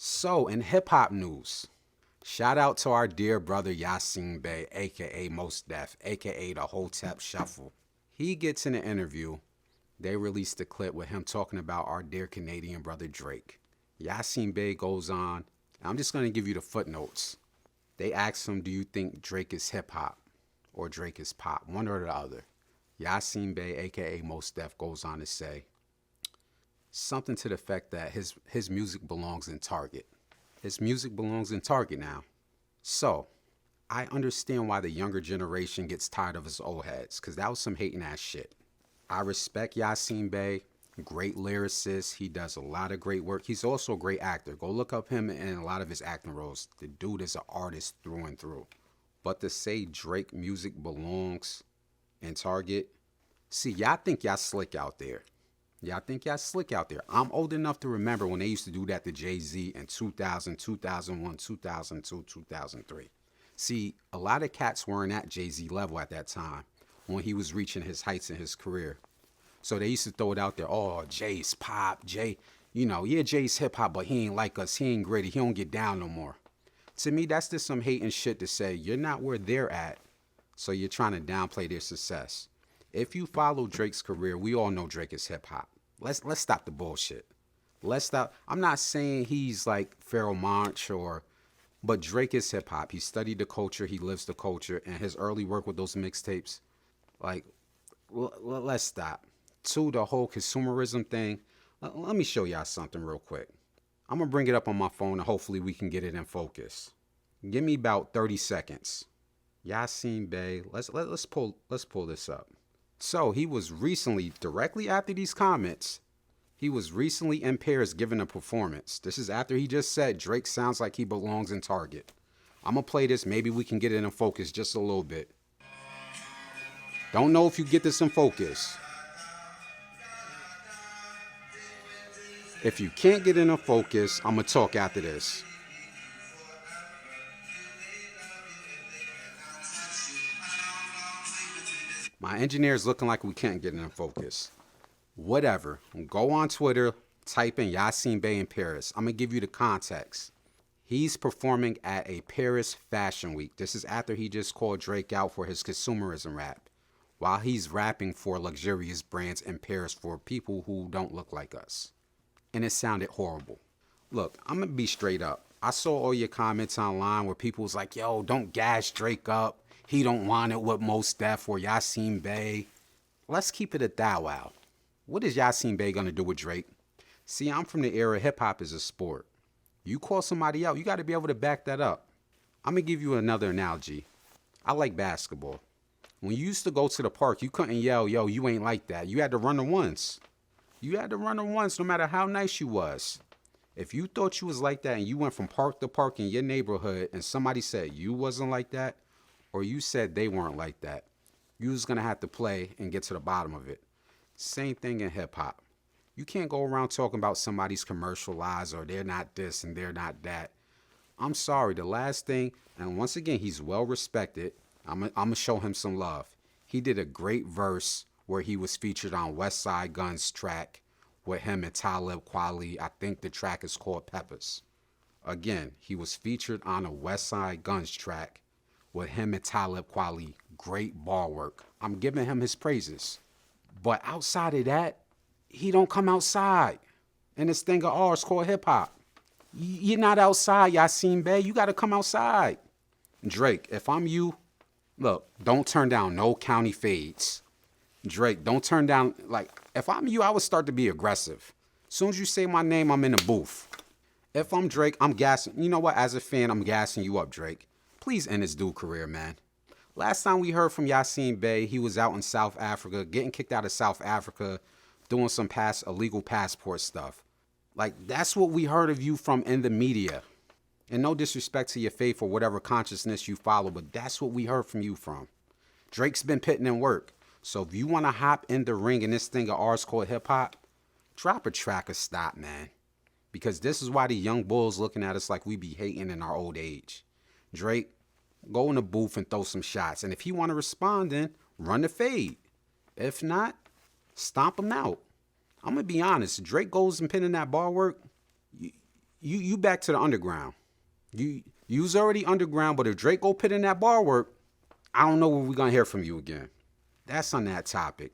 So, in hip hop news, shout out to our dear brother Yasiin Bey, aka Mos Def, aka the Hotep Shuffle. He gets in an interview. They released a clip with him talking about our dear Canadian brother Drake. Yasiin Bey goes on. I'm just going to give you the footnotes. They asked him, do you think Drake is hip hop or Drake is pop? One or the other. Yasiin Bey, aka Mos Def, goes on to say something to the effect that his music belongs in Target. His music belongs in Target now. So, I understand why the younger generation gets tired of his old heads, because that was some hating ass shit. I respect Yasiin Bey, great lyricist. He does a lot of great work. He's also a great actor. Go look up him in a lot of his acting roles. The dude is an artist through and through. But to say Drake music belongs in Target, see, y'all think y'all slick out there. Y'all think y'all slick out there. I'm old enough to remember when they used to do that to Jay-Z in 2000, 2001, 2002, 2003. See, a lot of cats weren't at Jay-Z level at that time when he was reaching his heights in his career. So they used to throw it out there, oh, Jay's pop, Jay, yeah, Jay's hip hop, but he ain't like us, he ain't gritty, he don't get down no more. To me, that's just some hating shit to say, you're not where they're at, so you're trying to downplay their success. If you follow Drake's career, we all know Drake is hip hop. Let's stop the bullshit. Let's stop. I'm not saying he's like Pharoah Monch but Drake is hip hop. He studied the culture, he lives the culture, and his early work with those mixtapes, like, let's stop. To the whole consumerism thing, let me show y'all something real quick. I'm gonna bring it up on my phone and hopefully we can get it in focus. Give me about 30 seconds. Yasiin Bey, let's pull this up. So he was recently, directly after these comments, he was recently in Paris giving a performance. This is after he just said Drake sounds like he belongs in Target. I'm gonna play this, maybe we can get it in focus just a little bit. Don't know if you get this in focus. If you can't get it in focus, I'm gonna talk after this. My engineer's looking like we can't get it in focus. Whatever. Go on Twitter, type in Yasiin Bey in Paris. I'm going to give you the context. He's performing at a Paris Fashion Week. This is after he just called Drake out for his consumerism rap, while he's rapping for luxurious brands in Paris for people who don't look like us. And it sounded horrible. Look, I'm going to be straight up. I saw all your comments online where people was like, yo, don't gas Drake up. He don't want it with Mos Def or Yasiin Bey. Let's keep it a thou wow. What is Yasiin Bey gonna do with Drake? See, I'm from the era hip hop is a sport. You call somebody out, you gotta be able to back that up. I'm gonna give you another analogy. I like basketball. When you used to go to the park, you couldn't yell, yo, you ain't like that. You had to run her once. You had to run her once no matter how nice you was. If you thought you was like that and you went from park to park in your neighborhood and somebody said you wasn't like that, or you said they weren't like that, you was gonna have to play and get to the bottom of it. Same thing in hip hop. You can't go around talking about somebody's commercial lies or they're not this and they're not that. I'm sorry, the last thing, and once again, he's well respected. I'm gonna show him some love. He did a great verse where he was featured on West Side Gun's track with him and Talib Kweli. I think the track is called Peppers. Again, he was featured on a West Side Gun's track with him and Talib Kweli. Great ball work. I'm giving him his praises. But outside of that, he don't come outside. And this thing of ours called hip hop. You're not outside, Yasiin Bey. You got to come outside. Drake, if I'm you, look, don't turn down no county fades. Drake, don't turn down, like, if I'm you, I would start to be aggressive. As soon as you say my name, I'm in the booth. If I'm Drake, I'm gassing. You know what? As a fan, I'm gassing you up, Drake. Please end his dude career, man. Last time we heard from Yasiin Bey, he was out in South Africa, getting kicked out of South Africa, doing some illegal passport stuff. Like, that's what we heard of you from in the media. And no disrespect to your faith or whatever consciousness you follow, but that's what we heard from you from. Drake's been putting in work. So if you want to hop in the ring in this thing of ours called hip hop, drop a track or stop, man. Because this is why the young bulls looking at us like we be hating in our old age. Drake, go in the booth and throw some shots. And if he want to respond, then run the fade. If not, stomp him out. I'm going to be honest. Drake goes and pin in that bar work. you back to the underground. You's already underground, but if Drake go put in that bar work, I don't know when we're gonna hear from you again. That's on that topic.